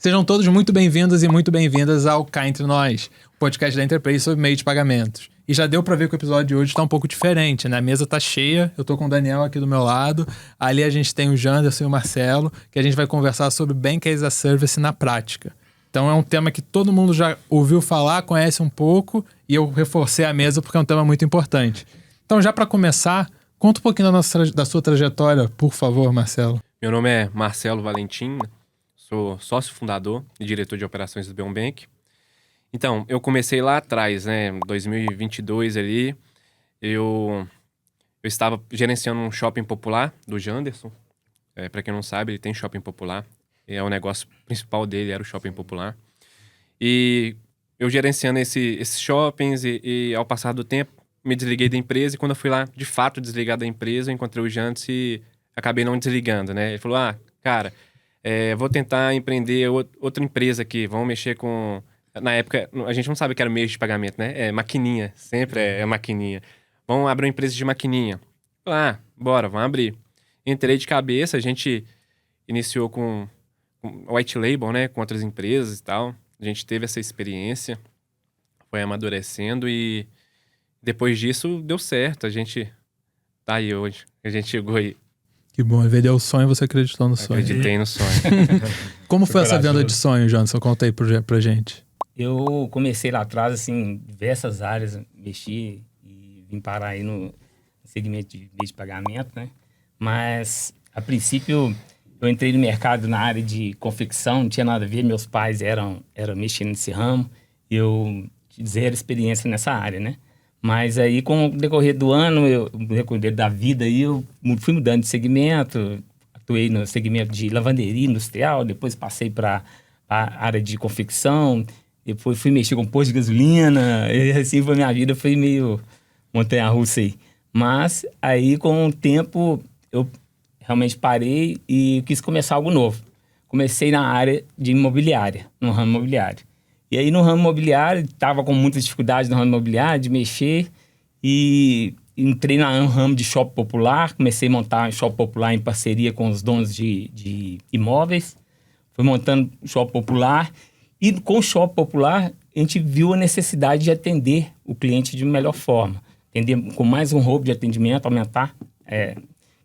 Sejam todos muito bem-vindos e muito bem-vindas ao Cá Entre Nós, o podcast da Interplay sobre meio de pagamentos. E já deu pra ver que o episódio de hoje está um pouco diferente, né? A mesa tá cheia, eu tô com o Daniel aqui do meu lado, ali a gente tem o Janderson e o Marcelo, que a gente vai conversar sobre Bank as a Service na prática. Então é um tema que todo mundo já ouviu falar, conhece um pouco, e eu reforcei a mesa porque é um tema muito importante. Então já para começar, conta um pouquinho da sua trajetória, por favor, Marcelo. Meu nome é Marcelo Valentim, sou sócio fundador e diretor de operações do B1 Bank. Então, eu comecei lá atrás, né, em 2022 ali, eu estava gerenciando um shopping popular do Janderson. Para quem não sabe, ele tem shopping popular. O negócio principal dele era o shopping popular. E eu gerenciando esses shoppings e ao passar do tempo, me desliguei da empresa. E quando eu fui lá, de fato, desligar da empresa, eu encontrei o Janderson e acabei não desligando, né? Ele falou, cara, vou tentar empreender outra empresa aqui, vamos mexer com... Na época, a gente não sabe o que era meio de pagamento, né? É maquininha, sempre é maquininha. Vamos abrir uma empresa de maquininha. Bora, vamos abrir. Entrei de cabeça, a gente iniciou com white label, né? Com outras empresas e tal. A gente teve essa experiência, foi amadurecendo e depois disso deu certo. A gente tá aí hoje, a gente chegou aí. Que bom, vendeu o sonho, você acreditou no sonho. Acreditei no sonho. Como foi essa venda de sonho, Janderson? Conta aí pra gente. Eu comecei lá atrás, assim, diversas áreas, mexi e vim parar aí no segmento de meio de pagamento, né? Mas, a princípio, eu entrei no mercado na área de confecção, não tinha nada a ver, meus pais eram mexendo nesse ramo, e eu zero experiência nessa área, né? Mas aí, com o decorrer do ano, no decorrer da vida, aí, eu fui mudando de segmento, atuei no segmento de lavanderia industrial, depois passei para a área de confecção, depois fui mexer com posto de gasolina, e assim foi minha vida, foi meio montanha-russa aí. Mas aí, com o tempo, eu realmente parei e quis começar algo novo. Comecei na área de imobiliária, no ramo imobiliário. E aí, no ramo imobiliário, estava com muitas dificuldades no ramo imobiliário de mexer e entrei no ramo de shopping popular, comecei a montar um shopping popular em parceria com os donos de imóveis. Fui montando um shopping popular e com o shopping popular a gente viu a necessidade de atender o cliente de melhor forma. Atender com mais um hub de atendimento, aumentar.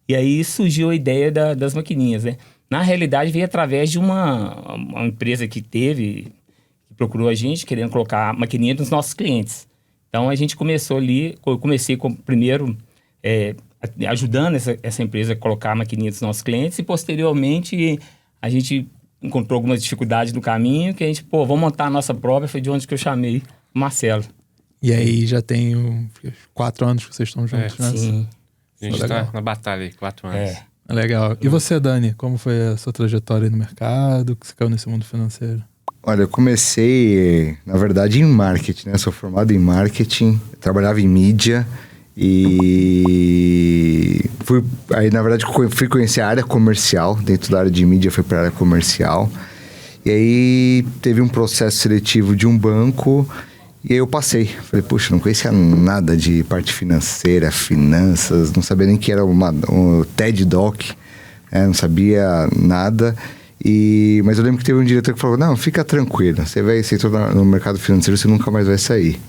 E aí surgiu a ideia das maquininhas, né? Na realidade veio através de uma empresa que procurou a gente querendo colocar a maquininha dos nossos clientes. Então a gente começou ali, eu comecei primeiro ajudando essa empresa a colocar a maquininha dos nossos clientes e posteriormente a gente encontrou algumas dificuldades no caminho que a gente, vamos montar a nossa própria, foi de onde que eu chamei o Marcelo. E aí já tem 4 anos que vocês estão juntos, né? Sim. A gente tá na batalha aí, 4 anos. Legal. E você, Dani, como foi a sua trajetória aí no mercado, que você caiu nesse mundo financeiro? Olha, eu comecei, na verdade, em marketing, né? Sou formado em marketing, trabalhava em mídia e na verdade, fui conhecer a área comercial. Dentro da área de mídia, fui para a área comercial. E aí, teve um processo seletivo de um banco e aí eu passei. Falei, puxa, não conhecia nada de parte financeira, finanças, não sabia nem que era um TED Doc, não sabia nada. Mas eu lembro que teve um diretor que falou, não, fica tranquilo, você entrou no mercado financeiro, você nunca mais vai sair.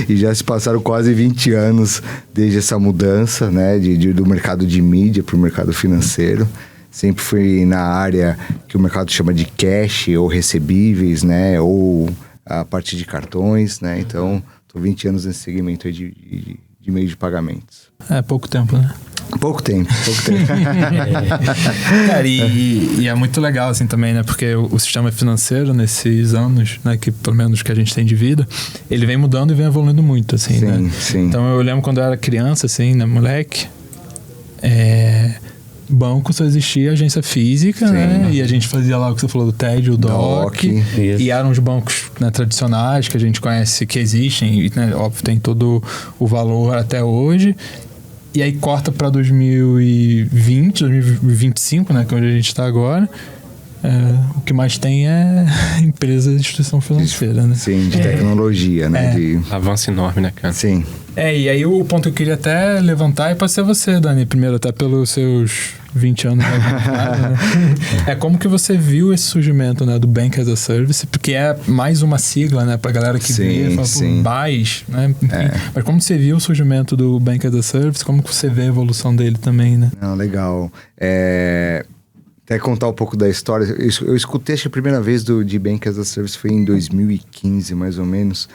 E já se passaram quase 20 anos desde essa mudança, né, do mercado de mídia para o mercado financeiro. Sempre fui na área que o mercado chama de cash ou recebíveis, né, ou a parte de cartões, né, então estou 20 anos nesse segmento aí de meio de pagamentos. Pouco tempo, né? Pouco tempo. Cara, e é muito legal assim também, né? Porque o sistema financeiro nesses anos, né? Que pelo menos que a gente tem de vida, ele vem mudando e vem evoluindo muito, assim, sim, né? Sim. Então eu lembro quando eu era criança, assim, né, moleque, banco só existia agência física, sim, né? E a gente fazia lá o que você falou do TED, o DOC. E eram os bancos, né, tradicionais que a gente conhece, que existem, né? Óbvio, tem todo o valor até hoje. E aí corta para 2020, 2025, né? Que é onde a gente está agora. O que mais tem é empresa de instituição financeira, né? Sim, de tecnologia, né? Avanço enorme, né, cara? Sim. E aí o ponto que eu queria até levantar é para ser você, Dani. Primeiro, até pelos seus 20 anos. Né? Como que você viu esse surgimento, né, do Bank as a Service? Porque é mais uma sigla, né, pra galera que vê, fala por BaaS, né? Mas como você viu o surgimento do Bank as a Service? Como que você vê a evolução dele também, né? Não, legal. Até contar um pouco da história. Eu escutei, acho que a primeira vez de Bank as a Service foi em 2015, mais ou menos.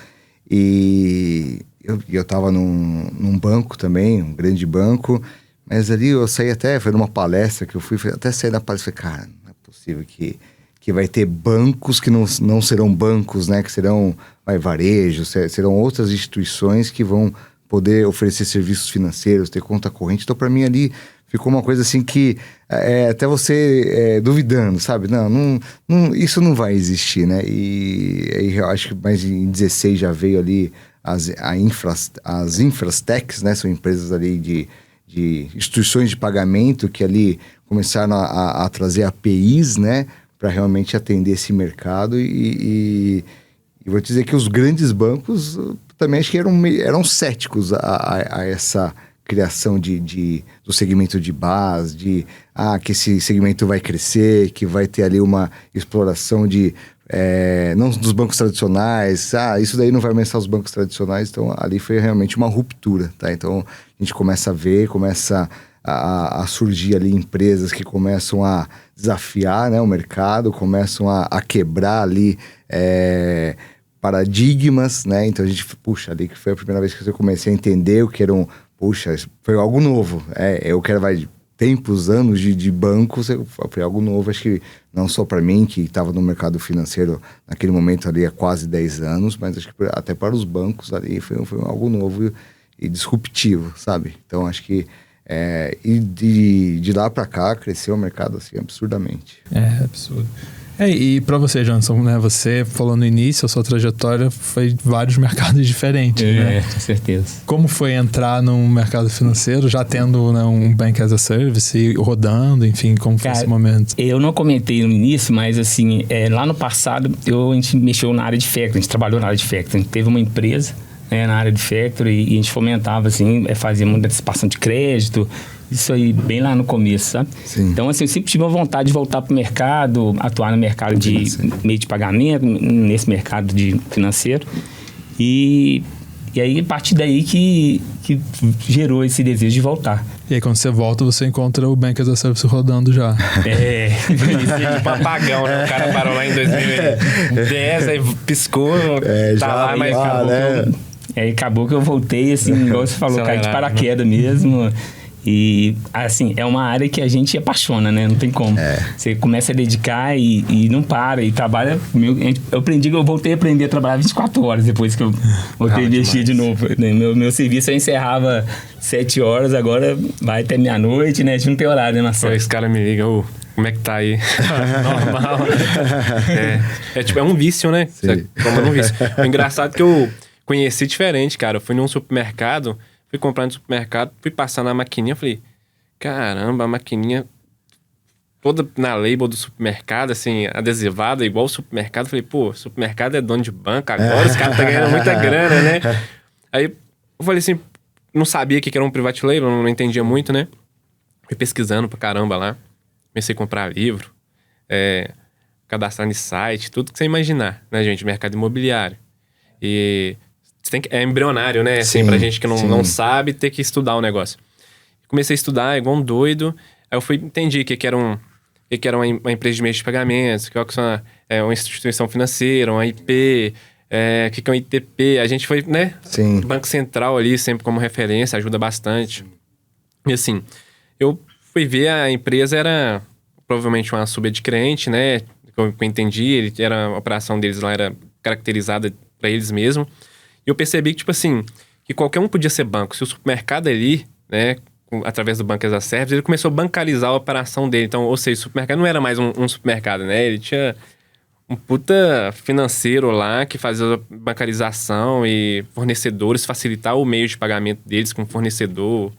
E eu tava num banco também, um grande banco. Mas ali eu saí foi numa palestra que eu fui, até saí da palestra e falei, cara, não é possível que vai ter bancos que não serão bancos, né? Que serão varejo, serão outras instituições que vão poder oferecer serviços financeiros, ter conta corrente. Então, para mim ali ficou uma coisa assim que até você duvidando, sabe? Não, isso não vai existir, né? E aí eu acho que mais em 16 já veio ali as Infrastechs, né? São empresas ali de instituições de pagamento que ali começaram a trazer APIs, né? Para realmente atender esse mercado. E vou te dizer que os grandes bancos também acho que eram céticos a essa criação do segmento de BaaS, que esse segmento vai crescer, que vai ter ali uma exploração não dos bancos tradicionais, isso daí não vai ameaçar os bancos tradicionais. Então ali foi realmente uma ruptura, tá? Então a gente começa a ver, a surgir ali empresas que começam a desafiar, né, o mercado, começam a quebrar ali paradigmas, né? Então a gente, ali que foi a primeira vez que eu comecei a entender o que era foi algo novo. Eu quero tempos, anos de bancos, foi algo novo, acho que não só para mim, que estava no mercado financeiro naquele momento ali há quase 10 anos, mas acho que até para os bancos ali foi algo novo e disruptivo, sabe? Então acho que e de lá para cá cresceu o mercado assim absurdamente. Absurdo. E para você, Johnson, né? Você falou no início, a sua trajetória foi vários mercados diferentes, né? Com certeza. Como foi entrar num mercado financeiro, já tendo, né, um Bank as a Service, rodando, enfim, como foi esse momento? Eu não comentei no início, mas assim, lá no passado, a gente mexeu na área de factoring, a gente trabalhou na área de factoring. Teve uma empresa na área de factoring e a gente fomentava, assim, fazia muita antecipação de crédito. Isso aí, bem lá no começo, sabe? Sim. Então, assim, eu sempre tive uma vontade de voltar para o mercado, atuar no mercado de meio de pagamento, nesse mercado financeiro. E aí, a partir daí que gerou esse desejo de voltar. E aí, quando você volta, você encontra o Bank as a Service rodando já. Isso é tipo apagão, né? O cara parou lá em 2010, aí piscou, tá lá, mas acabou que eu voltei, assim, igual você falou, caí de paraquedas mesmo. E, assim, é uma área que a gente apaixona, né? Não tem como. Você começa a dedicar e não para. E trabalha... Eu voltei a aprender a trabalhar 24 horas depois que eu voltei a investir de novo. Meu serviço eu encerrava 7 horas, agora vai até meia-noite, né? A gente não tem horário, né, Marcelo? Esse cara me liga, como é que tá aí? Normal. É um vício, né? Tomando um vício. O engraçado é que eu conheci diferente, cara. Eu fui num supermercado... Fui comprar no supermercado, fui passar na maquininha, falei, caramba, a maquininha toda na label do supermercado, assim, adesivada, igual o supermercado. Falei, supermercado é dono de banco agora, os caras estão ganhando muita grana, né? Aí eu falei assim, não sabia que era um private label, não entendia muito, né? Fui pesquisando pra caramba lá, comecei a comprar livro, cadastrar no site, tudo que você imaginar, né, gente? Mercado imobiliário. E... é embrionário, né? Assim, pra gente que não sabe, ter que estudar o negócio. Comecei a estudar, igual um doido. Aí eu entendi que era uma empresa de meios de pagamentos, que é uma instituição financeira, uma IP, que é um ITP. A gente foi, né? Sim. Banco Central ali, sempre como referência, ajuda bastante. E assim, eu fui ver, a empresa era provavelmente uma subadquirente, né? Que eu entendi, a operação deles lá era caracterizada para eles mesmos. E eu percebi que, tipo assim, que qualquer um podia ser banco. Se o supermercado ali, né, através do Bank as a Service, ele começou a bancarizar a operação dele. Então, ou seja, o supermercado não era mais um supermercado, né? Ele tinha um puta financeiro lá que fazia a bancarização e fornecedores, facilitar o meio de pagamento deles com fornecedor,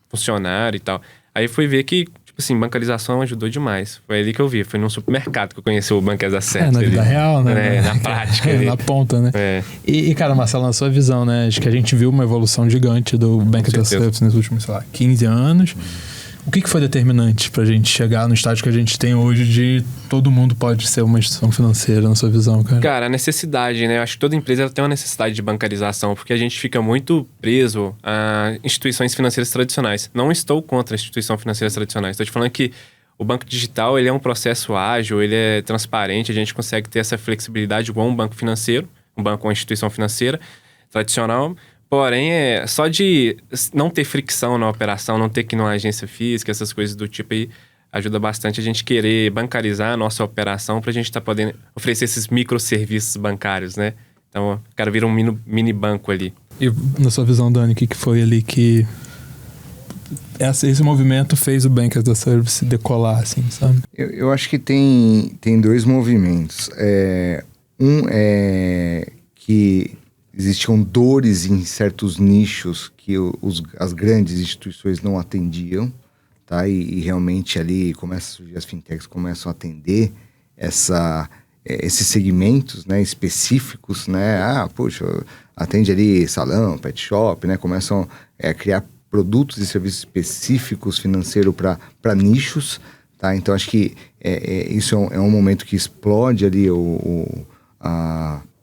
funcionário e tal. Aí fui ver que, tipo assim, bancarização ajudou demais. Foi ali que eu vi. Foi num supermercado que eu conheci o Bank as a Service. Na vida real, né? Na prática. Na ponta, né? E, cara, Marcelo, na sua visão, né? Acho que a gente viu uma evolução gigante do Bank as a Service nos últimos, 15 anos. O que foi determinante pra gente chegar no estágio que a gente tem hoje de todo mundo pode ser uma instituição financeira, na sua visão, cara? Cara, a necessidade, né? Eu acho que toda empresa ela tem uma necessidade de bancarização, porque a gente fica muito preso a instituições financeiras tradicionais. Não estou contra instituições financeiras tradicionais. Estou te falando que o banco digital, ele é um processo ágil, ele é transparente, a gente consegue ter essa flexibilidade igual um banco financeiro, um banco ou uma instituição financeira tradicional. Porém, só de não ter fricção na operação, não ter que ir numa agência física, essas coisas do tipo aí, ajuda bastante a gente querer bancarizar a nossa operação para a gente estar podendo oferecer esses microserviços bancários, né? Então, o cara vira um mini banco ali. E na sua visão, Dani, o que foi ali que esse movimento fez o Bank as a Service decolar, assim, sabe? Eu acho que tem dois movimentos. Um é que existiam dores em certos nichos que as grandes instituições não atendiam, tá? E realmente ali as fintechs começam a atender esses segmentos, né, específicos, né? Poxa, atende ali salão, pet shop, né? Começam a criar produtos e serviços específicos financeiros para nichos, tá? Então, acho que isso é um momento que explode ali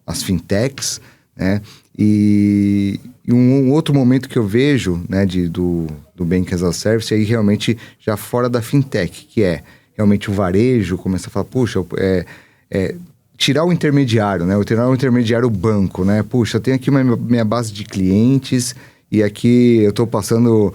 as fintechs, né? E um outro momento que eu vejo, né, do Bank as a Service, aí realmente já fora da fintech, que é realmente o varejo, começa a falar, puxa, tirar o intermediário, né? Tirar o intermediário banco, né? Puxa, eu tenho aqui minha base de clientes e aqui eu estou passando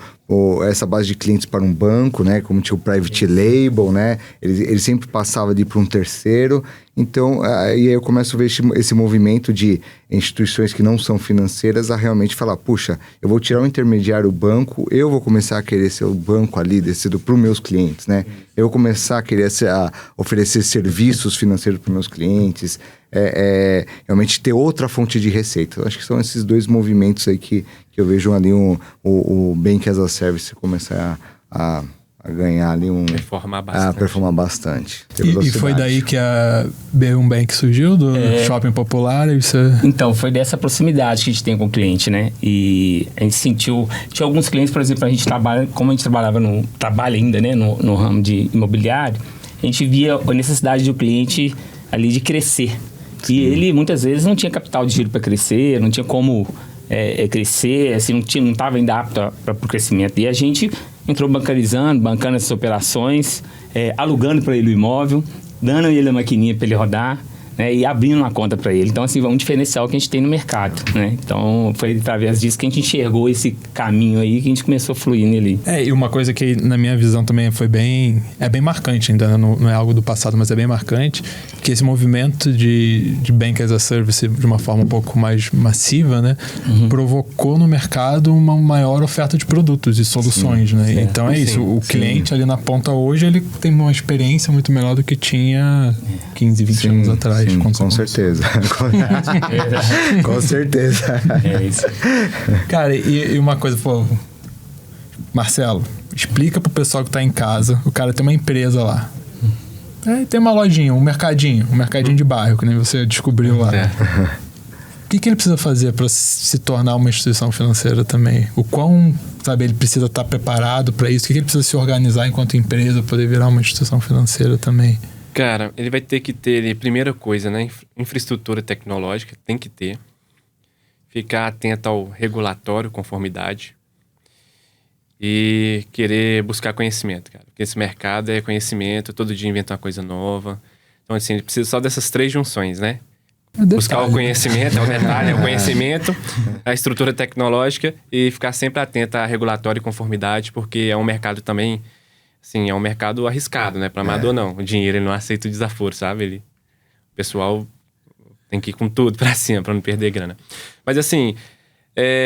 essa base de clientes para um banco, né? Como tinha o private label, né? Ele sempre passava ali para um terceiro. Então, aí eu começo a ver esse movimento de instituições que não são financeiras a realmente falar, puxa, eu vou tirar o intermediário banco, eu vou começar a querer ser o banco ali decidido para os meus clientes, né? Eu vou começar a querer oferecer serviços financeiros para os meus clientes, realmente ter outra fonte de receita. Eu acho que são esses dois movimentos aí que eu vejo ali o Bank as a Service começar a ganhar ali performar bastante. E foi daí que a B1 Bank surgiu, do Shopping Popular? Então, foi dessa proximidade que a gente tem com o cliente, né? E a gente sentiu... Tinha alguns clientes, por exemplo, como a gente trabalha ainda, né? No ramo de imobiliário, a gente via a necessidade do cliente ali de crescer. Sim. E ele, muitas vezes, não tinha capital de giro para crescer, não tinha como crescer, assim, não estava ainda apto para o crescimento. E a gente entrou bancando essas operações, alugando para ele o imóvel, dando ele a maquininha para ele rodar, né, e abrindo uma conta para ele. Então, assim, é um diferencial que a gente tem no mercado, né? Então, foi através disso que a gente enxergou esse caminho aí que a gente começou a fluir nele. E uma coisa que, na minha visão, também foi bem marcante ainda, né? Não é algo do passado, mas é bem marcante, que esse movimento de Bank as a Service de uma forma um pouco mais massiva, né? Provocou no mercado uma maior oferta de produtos e soluções, né? Certo. Então, isso. O cliente ali na ponta hoje, ele tem uma experiência muito melhor do que tinha 15, 20 anos atrás. Com certeza. Com certeza. É isso. Cara, e uma coisa, Marcelo, explica pro pessoal que tá em casa, o cara tem uma empresa lá. Tem uma lojinha, um mercadinho de bairro, que nem você descobriu lá. O que ele precisa fazer para se tornar uma instituição financeira também? O quão, ele precisa estar preparado para isso? O que ele precisa se organizar enquanto empresa para poder virar uma instituição financeira também? Cara, ele vai ter que ter, primeira coisa, né? Infraestrutura tecnológica, tem que ter. Ficar atento ao regulatório, conformidade. E querer buscar conhecimento, cara. Porque esse mercado é conhecimento, todo dia inventa uma coisa nova. Então, assim, ele precisa só dessas três junções, né? Buscar o conhecimento, o detalhe, o conhecimento, a estrutura tecnológica e ficar sempre atento a regulatório e conformidade, porque é um mercado também... Sim, é um mercado arriscado, né? Para amador, não. O dinheiro, ele não aceita o desaforo, sabe? O pessoal tem que ir com tudo para cima, para não perder grana. Mas, assim,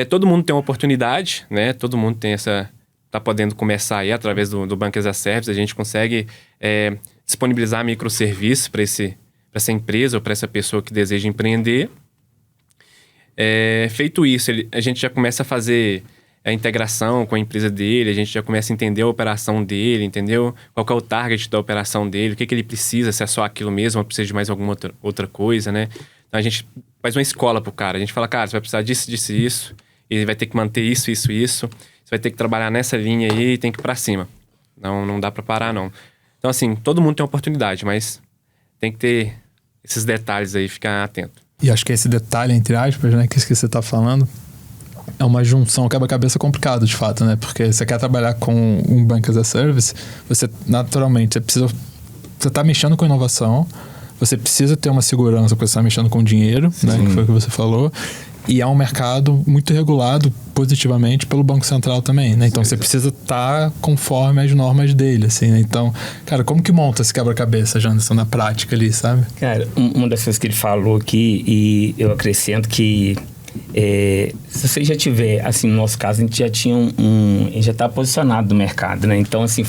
todo mundo tem uma oportunidade, né? Todo mundo tem tá podendo começar aí através do Bank as a Service. A gente consegue disponibilizar microserviços para essa empresa ou para essa pessoa que deseja empreender. Feito isso, a gente já começa a fazer... a integração com a empresa dele, a gente já começa a entender a operação dele, entendeu? Qual que é o target da operação dele, o que ele precisa, se é só aquilo mesmo ou precisa de mais alguma outra coisa, né? Então a gente faz uma escola pro cara, a gente fala, cara, você vai precisar disso, disso e isso, ele vai ter que manter isso, isso, isso, você vai ter que trabalhar nessa linha aí e tem que ir pra cima. Não dá para parar, não. Então, assim, todo mundo tem oportunidade, mas tem que ter esses detalhes aí, ficar atento. E acho que esse detalhe, entre aspas, né, que isso que você tá falando, é uma junção, quebra-cabeça complicado, de fato, né? Porque você quer trabalhar com um Bank as a Service, você, naturalmente, você tá mexendo com inovação, você precisa ter uma segurança porque você tá mexendo com dinheiro, né? Que foi o que você falou. E é um mercado muito regulado positivamente pelo Banco Central também, né? Então, você precisa estar conforme as normas dele, assim, né? Então, cara, como que monta esse quebra-cabeça, Janderson, na prática ali, sabe? Cara, uma das coisas que ele falou aqui, e eu acrescento que se você já tiver, assim, no nosso caso, a gente já tinha a gente já tá posicionado no mercado, né? Então, assim,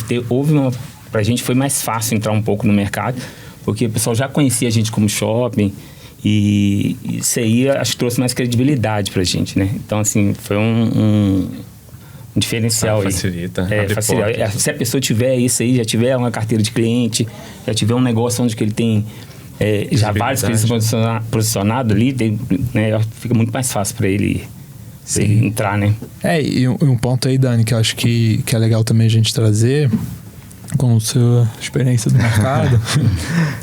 pra gente foi mais fácil entrar um pouco no mercado, porque o pessoal já conhecia a gente como shopping, e isso aí, acho que trouxe mais credibilidade pra gente, né? Então, assim, foi um diferencial facilita, aí. Facilita. Se a pessoa tiver isso aí, já tiver uma carteira de cliente, já tiver um negócio onde que ele tem já vários clientes posicionados ali, né, fica muito mais fácil para ele entrar, né? E um ponto aí, Dani, que eu acho que é legal também a gente trazer, com a sua experiência do mercado,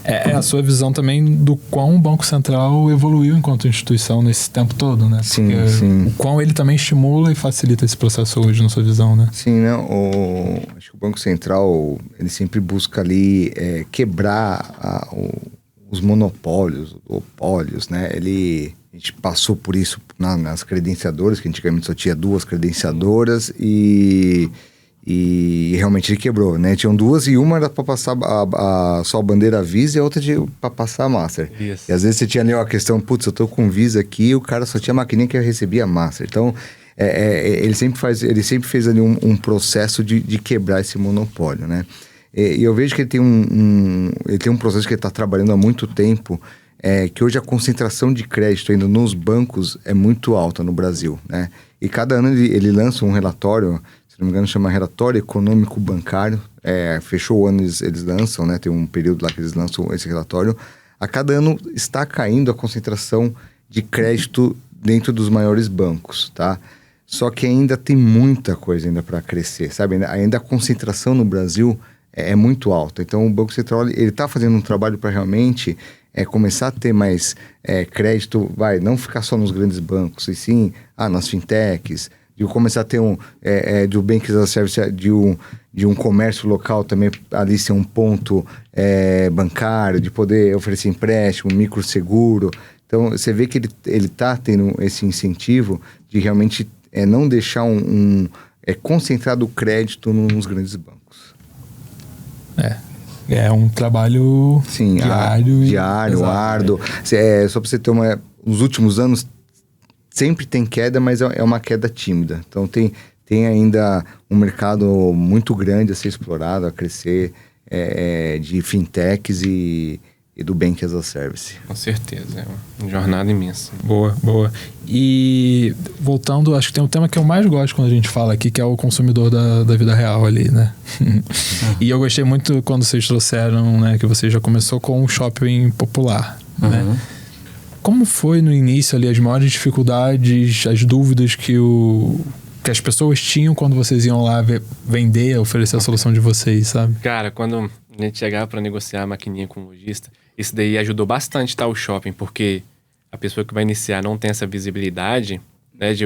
é a sua visão também do quão o Banco Central evoluiu enquanto instituição nesse tempo todo, né? Sim. O quão ele também estimula e facilita esse processo hoje, na sua visão, né? Sim, né? Acho que o Banco Central, ele sempre busca ali quebrar os monopólios, opólios, né? A gente passou por isso nas credenciadoras, que antigamente só tinha 2 credenciadoras e realmente ele quebrou, né? Tinham 2 e uma era para passar só a bandeira Visa e a outra para passar a Master. Isso. E às vezes você tinha ali uma questão, putz, eu tô com Visa aqui e o cara só tinha a maquininha que recebia a Master. Então, ele sempre fez ali um processo de quebrar esse monopólio, né? E eu vejo que ele tem um processo que ele está trabalhando há muito tempo, que hoje a concentração de crédito ainda nos bancos é muito alta no Brasil, né? E cada ano ele lança um relatório, se não me engano chama Relatório Econômico Bancário, fechou o ano eles lançam, né? Tem um período lá que eles lançam esse relatório. A cada ano está caindo a concentração de crédito dentro dos maiores bancos, tá? Só que ainda tem muita coisa ainda para crescer, sabe? Ainda a concentração no Brasil é muito alta. Então, o Banco Central ele está fazendo um trabalho para realmente começar a ter mais crédito, não ficar só nos grandes bancos, e sim nas fintechs, de começar a ter do Bank as a Service, de um comércio local também ali ser um ponto bancário, de poder oferecer empréstimo, microseguro. Então, você vê que ele está tendo esse incentivo de realmente não deixar concentrado o crédito nos grandes bancos. É um trabalho diário, árduo. Só para você ter nos últimos anos sempre tem queda, mas é uma queda tímida. Então tem ainda um mercado muito grande a ser explorado, a crescer, de fintechs e do Bank as a Service. Com certeza, é uma jornada imensa. Boa. E voltando, acho que tem um tema que eu mais gosto quando a gente fala aqui, que é o consumidor da vida real ali, né? E eu gostei muito quando vocês trouxeram, né, que você já começou com o shopping popular, né? Como foi no início ali as maiores dificuldades, as dúvidas que as pessoas tinham quando vocês iam lá vender, oferecer a solução de vocês, sabe? Cara, quando a gente chegava para negociar a maquininha com o lojista, isso daí ajudou bastante, tá, o shopping, porque a pessoa que vai iniciar não tem essa visibilidade, né, de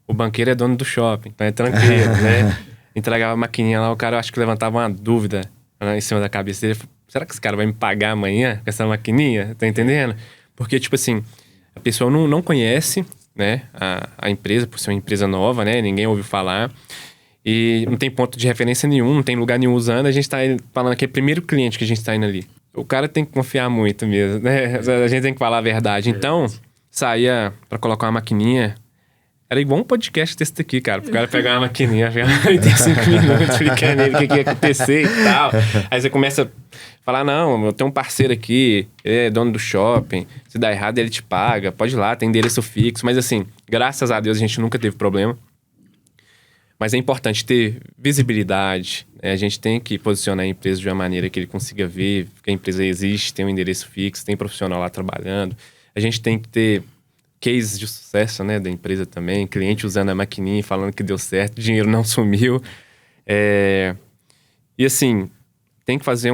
o banqueiro é dono do shopping, então é tranquilo, né? Entregava a maquininha lá, o cara, eu acho que levantava uma dúvida em cima da cabeça dele, será que esse cara vai me pagar amanhã com essa maquininha? Tá entendendo? Porque, tipo assim, a pessoa não conhece, né, a empresa, por ser uma empresa nova, né, ninguém ouviu falar, e não tem ponto de referência nenhum, não tem lugar nenhum usando, a gente tá falando que é o primeiro cliente que a gente tá indo ali. O cara tem que confiar muito mesmo, né? A gente tem que falar a verdade. Então, saía pra colocar uma maquininha, era igual um podcast desse daqui, cara. Pro cara pegar uma maquininha, ficar 45 minutos explicando ele o que ia acontecer e tal. Aí você começa a falar, não, eu tenho um parceiro aqui, ele é dono do shopping, se dá errado ele te paga, pode ir lá, tem endereço fixo. Mas assim, graças a Deus a gente nunca teve problema. Mas é importante ter visibilidade, né? A gente tem que posicionar a empresa de uma maneira que ele consiga ver que a empresa existe, tem um endereço fixo, tem profissional lá trabalhando. A gente tem que ter cases de sucesso, né, da empresa também, cliente usando a maquininha e falando que deu certo, dinheiro não sumiu. E assim, tem que fazer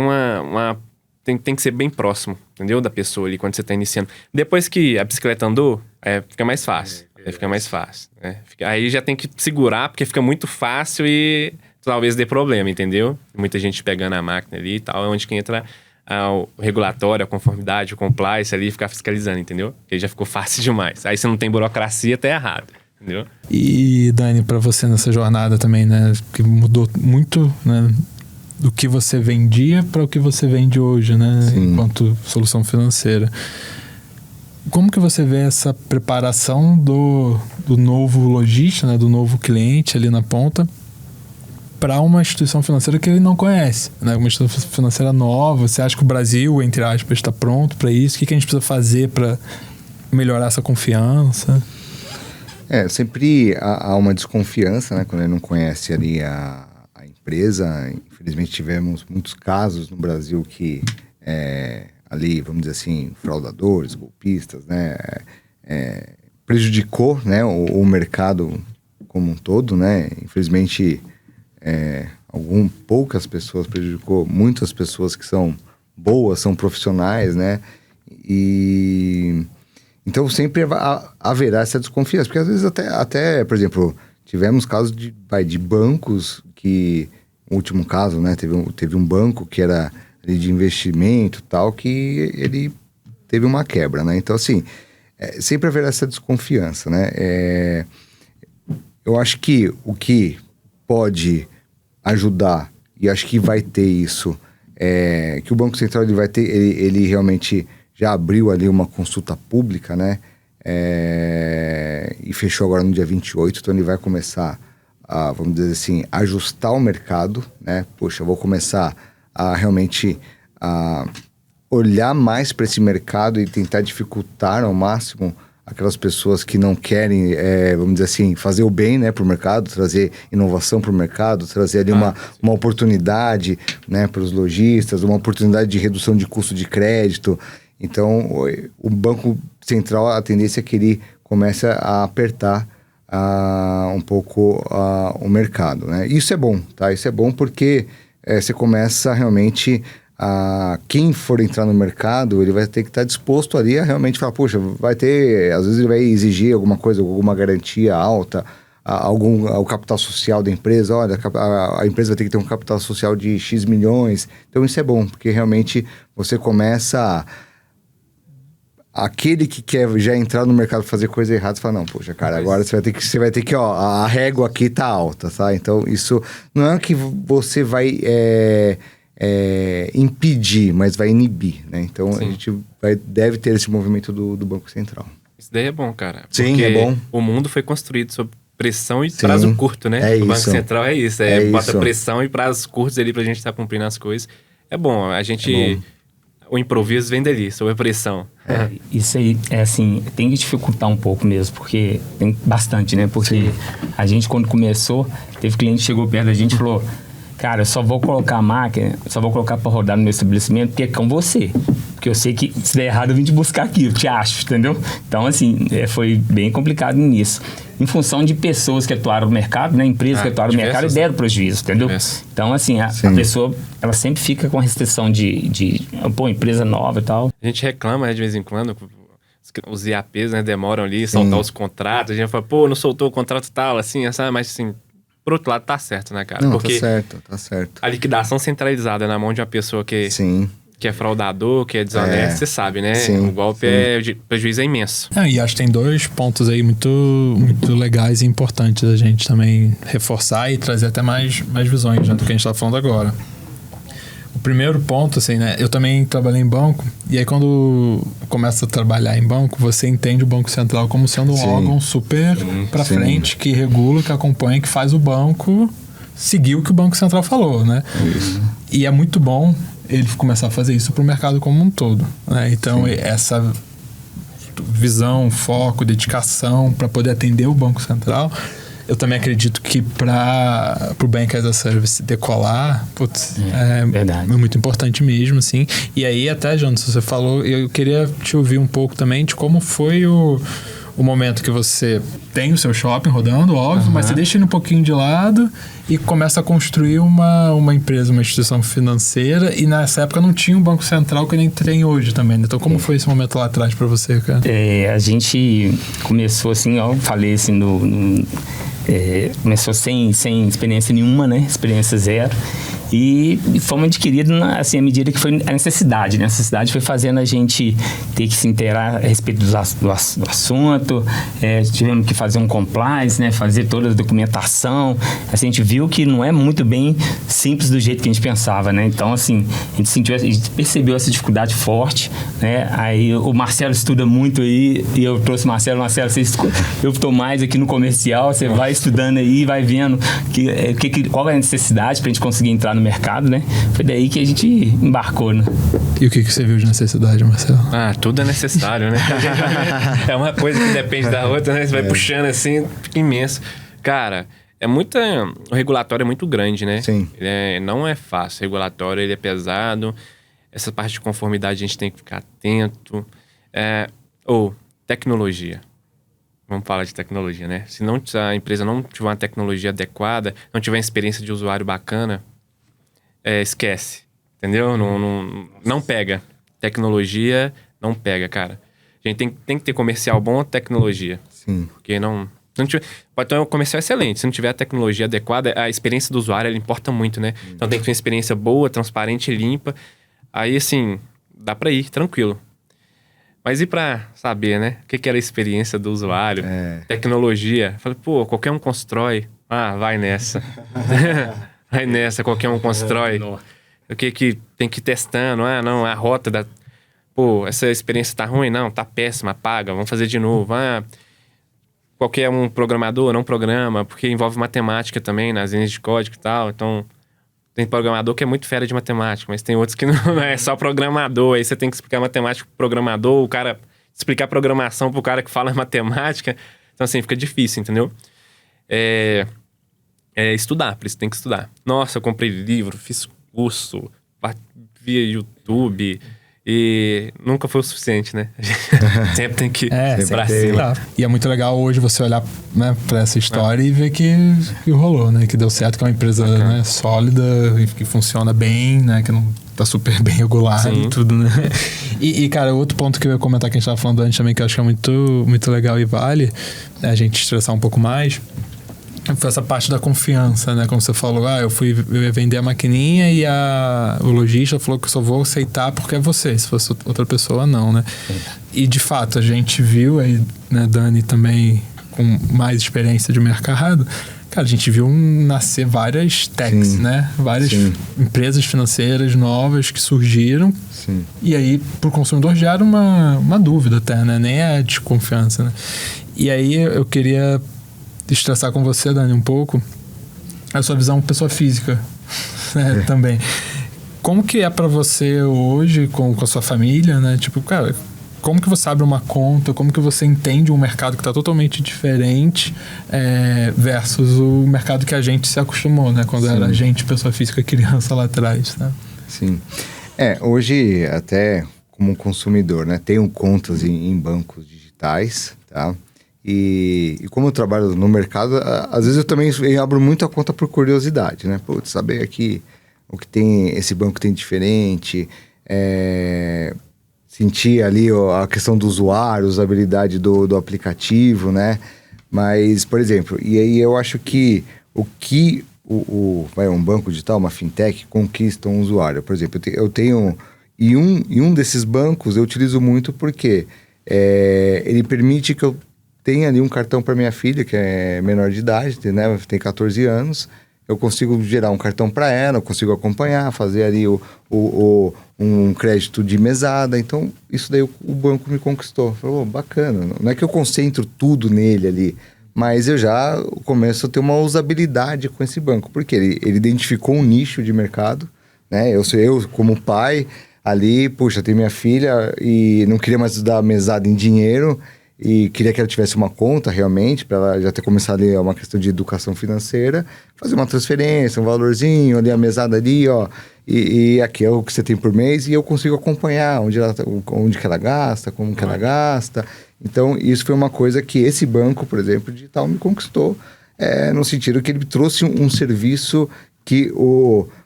tem que ser bem próximo, entendeu? Da pessoa ali, quando você tá iniciando. Depois que a bicicleta andou, fica mais fácil. Aí fica mais fácil, né? Aí já tem que segurar, porque fica muito fácil e talvez dê problema, entendeu? Muita gente pegando a máquina ali e tal, é onde que entra o regulatório, a conformidade, o compliance ali, ficar fiscalizando, entendeu? Porque já ficou fácil demais. Aí você não tem burocracia, tá errado, entendeu? E, Dani, pra você nessa jornada também, né? Que mudou muito, né? Do que você vendia para o que você vende hoje, né? Sim. Enquanto solução financeira. Como que você vê essa preparação do novo lojista, né? Do novo cliente ali na ponta para uma instituição financeira que ele não conhece, né? Uma instituição financeira nova. Você acha que o Brasil, entre aspas, está pronto para isso? O que a gente precisa fazer para melhorar essa confiança? Sempre há uma desconfiança, né? Quando ele não conhece ali a empresa. Infelizmente tivemos muitos casos no Brasil que ali, vamos dizer assim, fraudadores, golpistas, né? Prejudicou, né? O mercado como um todo, né? Infelizmente, poucas pessoas prejudicou, muitas pessoas que são boas, são profissionais, né? E então sempre haverá essa desconfiança, porque às vezes até por exemplo, tivemos casos de bancos que, no último caso, né, teve um banco que era de investimento tal, que ele teve uma quebra, né? Então, assim, sempre haverá essa desconfiança, né? Eu acho que o que pode ajudar, e acho que vai ter isso, que o Banco Central ele vai ter, ele realmente já abriu ali uma consulta pública, né? E fechou agora no dia 28, então ele vai começar a, vamos dizer assim, ajustar o mercado, né? Poxa, eu vou começar a realmente olhar mais para esse mercado e tentar dificultar ao máximo aquelas pessoas que não querem, vamos dizer assim, fazer o bem, né, para o mercado, trazer inovação para o mercado, trazer ali uma oportunidade, né, para os lojistas, uma oportunidade de redução de custo de crédito. Então, o Banco Central, a tendência é que ele comece a apertar um pouco o mercado, né? Isso é bom, tá? Isso é bom porque você começa realmente quem for entrar no mercado, ele vai ter que estar disposto ali a realmente falar, poxa, vai ter, às vezes ele vai exigir alguma coisa, alguma garantia alta, o capital social da empresa, olha, a empresa vai ter que ter um capital social de X milhões. Então isso é bom, porque realmente você começa aquele que quer já entrar no mercado fazer coisa errada, você fala, não, poxa, cara, agora você vai ter que, ó, a régua aqui tá alta, tá? Então, isso não é que você vai impedir, mas vai inibir, né? Então, sim, a gente deve ter esse movimento do Banco Central. Isso daí é bom, cara. Sim, é bom. O mundo foi construído sob pressão e prazo curto, né? O Banco Central é isso, bota pressão e prazos curtos ali pra gente estar cumprindo as coisas. É bom, a gente... O improviso vem dali, sob a pressão. Isso aí, assim, tem que dificultar um pouco mesmo, porque tem bastante, né? Porque a gente, quando começou, teve cliente que chegou perto da gente e falou, cara, eu só vou colocar a máquina, só vou colocar para rodar no meu estabelecimento porque é com você. Porque eu sei que se der errado eu vim te buscar aqui, eu te acho, entendeu? Então, assim, foi bem complicado nisso. Em função de pessoas que atuaram no mercado, né? Empresas que atuaram no mercado e deram prejuízo, entendeu? Então, assim, a pessoa, ela sempre fica com a restrição de empresa nova e tal. A gente reclama, né, de vez em quando, os IAPs, né, demoram ali, soltar os contratos. A gente fala, não soltou o contrato tal, assim, mas assim... Por outro lado, tá certo, né, cara? Não, porque tá certo. A liquidação centralizada na mão de uma pessoa que é fraudador, que é desonesto, você sabe, né? O golpe prejuízo é imenso. E acho que tem 2 pontos aí muito, muito legais e importantes a gente também reforçar e trazer até mais visões, né, do que a gente tá falando agora. O primeiro ponto, assim, né? Eu também trabalhei em banco, e aí quando começa a trabalhar em banco, você entende o Banco Central como sendo um órgão super pra frente, que regula, que acompanha, que faz o banco seguir o que o Banco Central falou, né? Isso. E é muito bom ele começar a fazer isso pro mercado como um todo, né? Então, essa visão, foco, dedicação para poder atender o Banco Central... Eu também acredito que para o Bank as a Service decolar, é muito importante mesmo, assim. E aí, até, Jonas, você falou, eu queria te ouvir um pouco também de como foi o o momento que você tem o seu shopping rodando, óbvio, mas você deixa ele um pouquinho de lado e começa a construir uma empresa, uma instituição financeira, e nessa época não tinha um banco central que nem tem hoje também, né? Então como foi esse momento lá atrás para você, cara? A gente começou assim, eu falei assim, começou sem experiência nenhuma, né? Experiência zero. E fomos adquiridos, assim, à medida que foi a necessidade, né? A necessidade foi fazendo a gente ter que se inteirar a respeito do assunto, tivemos que fazer um compliance, né? Fazer toda a documentação. Assim, a gente viu que não é muito bem simples do jeito que a gente pensava, né? Então, assim, a gente percebeu essa dificuldade forte, né? Aí o Marcelo estuda muito aí, e eu trouxe o Marcelo, eu estou mais aqui no comercial, você vai estudando aí, vai vendo qual é a necessidade para a gente conseguir entrar no mercado, né? Foi daí que a gente embarcou, né? E o que você viu de necessidade, Marcelo? Tudo é necessário, né? É uma coisa que depende da outra, né? Você vai puxando assim, fica imenso. Cara, o regulatório é muito grande, né? Sim. Não é fácil. O regulatório, ele é pesado. Essa parte de conformidade a gente tem que ficar atento. Tecnologia. Vamos falar de tecnologia, né? Se a empresa não tiver uma tecnologia adequada, não tiver experiência de usuário bacana, esquece, entendeu? Não pega. Tecnologia não pega, cara. A gente tem que ter comercial bom, tecnologia. Sim. Porque se não tiver, pode ter um comercial excelente. Se não tiver a tecnologia adequada, a experiência do usuário, ela importa muito, né? Então tem que ter uma experiência boa, transparente e limpa. Aí, assim, dá pra ir, tranquilo. Mas e pra saber, né? O que era a experiência do usuário? Tecnologia. Falei, qualquer um constrói. Vai nessa. Vai nessa, qualquer um constrói. O que tem que ir testando? Não, a rota da... essa experiência tá ruim? Não, tá péssima, apaga, vamos fazer de novo. Qualquer um programador não programa, porque envolve matemática também, nas linhas de código e tal. Então, tem programador que é muito fera de matemática, mas tem outros que não é só programador. Aí você tem que explicar matemática pro programador, o cara explicar programação pro cara que fala matemática. Então, assim, fica difícil, entendeu? Estudar, por isso tem que estudar. Nossa, eu comprei livro, fiz curso, via YouTube, e nunca foi o suficiente, né? Sempre tem que ir pra cima. E é muito legal hoje você olhar, né, pra essa história e ver que rolou, né? Que deu certo, que é uma empresa, né, sólida, que funciona bem, né? Que não tá super bem regulado e tudo, né? E, cara, outro ponto que eu ia comentar que a gente tava falando antes também, que eu acho que é muito, muito legal e vale a gente estressar um pouco mais, foi essa parte da confiança, né? Como você falou, eu ia vender a maquininha e o lojista falou que eu só vou aceitar porque é você, se fosse outra pessoa, não, né? E, de fato, a gente viu aí, né, Dani também com mais experiência de mercado, cara, a gente viu nascer várias techs, né? Várias empresas financeiras novas que surgiram. Sim. E aí, pro consumidor, gera uma dúvida até, né? Nem é desconfiança, né? E aí, eu queria estressar com você, Dani, um pouco a sua visão pessoa física, né, também. Como que é pra você hoje com a sua família, né? Tipo, cara, como que você abre uma conta? Como que você entende um mercado que tá totalmente diferente versus o mercado que a gente se acostumou, né? Quando era a gente, pessoa física, criança lá atrás, né? Sim. Hoje, até como consumidor, né? Tenho contas em bancos digitais, tá? E como eu trabalho no mercado, às vezes eu também abro muito a conta por curiosidade, né? Putz, saber aqui o que tem, esse banco tem diferente, sentir ali a questão do usuário, usabilidade do aplicativo, né? Mas, por exemplo, e aí eu acho que um banco digital, uma fintech, conquista um usuário. Por exemplo, eu tenho... E um desses bancos eu utilizo muito porque ele permite que eu tenha ali um cartão para minha filha, que é menor de idade, né? Tem 14 anos. Eu consigo gerar um cartão para ela, eu consigo acompanhar, fazer ali um crédito de mesada. Então, isso daí o banco me conquistou. Falou, bacana. Não é que eu concentro tudo nele ali, mas eu já começo a ter uma usabilidade com esse banco. Porque ele identificou um nicho de mercado, né? Eu como pai, ali, puxa, tem minha filha e não queria mais dar mesada em dinheiro e queria que ela tivesse uma conta realmente, para ela já ter começado ali uma questão de educação financeira, fazer uma transferência, um valorzinho, ali a mesada ali, ó, e aqui é o que você tem por mês, e eu consigo acompanhar onde que ela gasta, como que ela gasta, Então, isso foi uma coisa que esse banco, por exemplo, digital, me conquistou, no sentido que ele trouxe um serviço que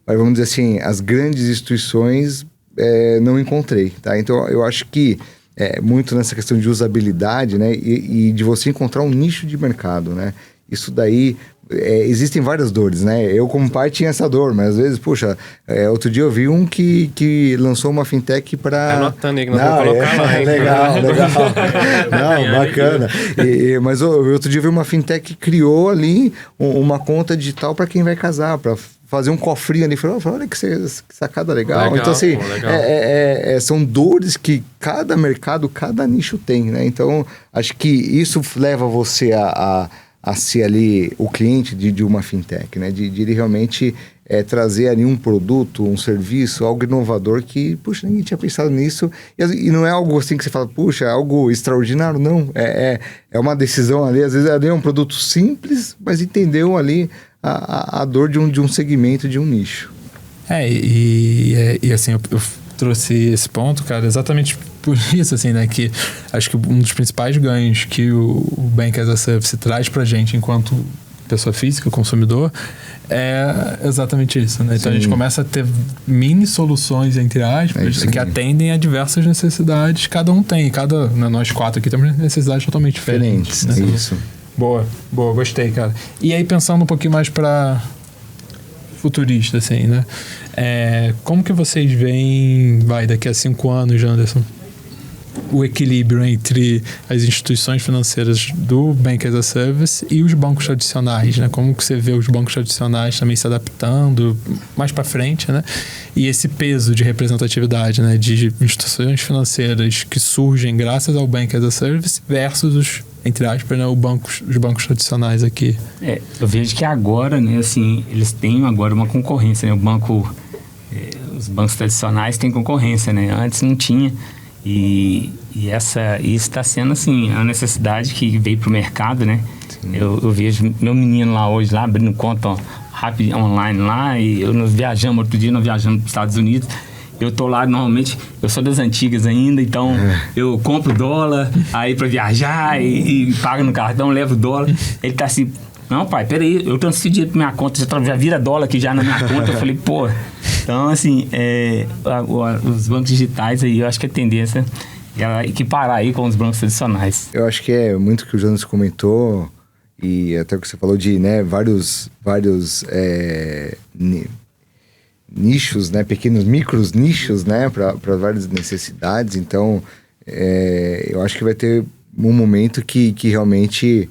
vamos dizer assim, as grandes instituições não encontrei, tá? Então, eu acho que muito nessa questão de usabilidade, né? E de você encontrar um nicho de mercado, né? Isso daí... existem várias dores, né? Eu, como pai, tinha essa dor, mas às vezes, puxa, outro dia eu vi um que lançou uma fintech para... Anotando aí que nós vamos colocar lá, hein? Legal. Não, bacana. Mas outro dia eu vi uma fintech que criou ali uma conta digital para quem vai casar, para fazer um cofrinho ali. Falei, olha que sacada legal. Então, assim, são dores que cada mercado, cada nicho tem, né? Então, acho que isso leva você a ser ali o cliente de uma fintech, né? De ele realmente trazer ali um produto, um serviço, algo inovador que, puxa, ninguém tinha pensado nisso. E não é algo assim que você fala, puxa, é algo extraordinário, não. É uma decisão ali, às vezes ali é um produto simples, mas entendeu ali a dor de um segmento, de um nicho. E assim, eu trouxe esse ponto, cara, exatamente por isso, assim, né, que acho que um dos principais ganhos que o Bank as a Service traz pra gente enquanto pessoa física, consumidor, é exatamente isso, né? Então a gente começa a ter mini soluções, entre aspas, que atendem a diversas necessidades, cada um tem, nós 4 aqui temos necessidades totalmente diferentes, né? Isso. Boa, gostei, cara. E aí, pensando um pouquinho mais pra futurista, assim, né? Como que vocês veem, daqui a 5 anos, Anderson, o equilíbrio entre as instituições financeiras do Bank as a Service e os bancos tradicionais, né? Como que você vê os bancos tradicionais também se adaptando mais para frente, né? E esse peso de representatividade, né? De instituições financeiras que surgem graças ao Bank as a Service versus os, entre aspas, né? Os bancos tradicionais aqui. Eu vejo que agora, né? Assim, eles têm agora uma concorrência, né? Os bancos tradicionais têm concorrência, né? Antes não tinha. E isso está sendo, assim, a necessidade que veio para o mercado, né? Eu vejo meu menino lá hoje, lá abrindo conta rápido online lá, e nós viajamos, outro dia nós viajamos para os Estados Unidos. Eu tô lá, normalmente, eu sou das antigas ainda, então eu compro dólar, aí para viajar e pago no cartão, levo dólar. Ele tá assim, não, pai, peraí, eu transferi dinheiro pra minha conta, já vira dólar aqui já na minha conta. Eu falei, pô. Então, assim, os bancos digitais aí, eu acho que a tendência é equiparar aí com os bancos tradicionais. Eu acho que é muito o que o Jonas comentou, e até o que você falou de, né, vários nichos, né, pequenos micros nichos, né, para várias necessidades. Então, eu acho que vai ter um momento que realmente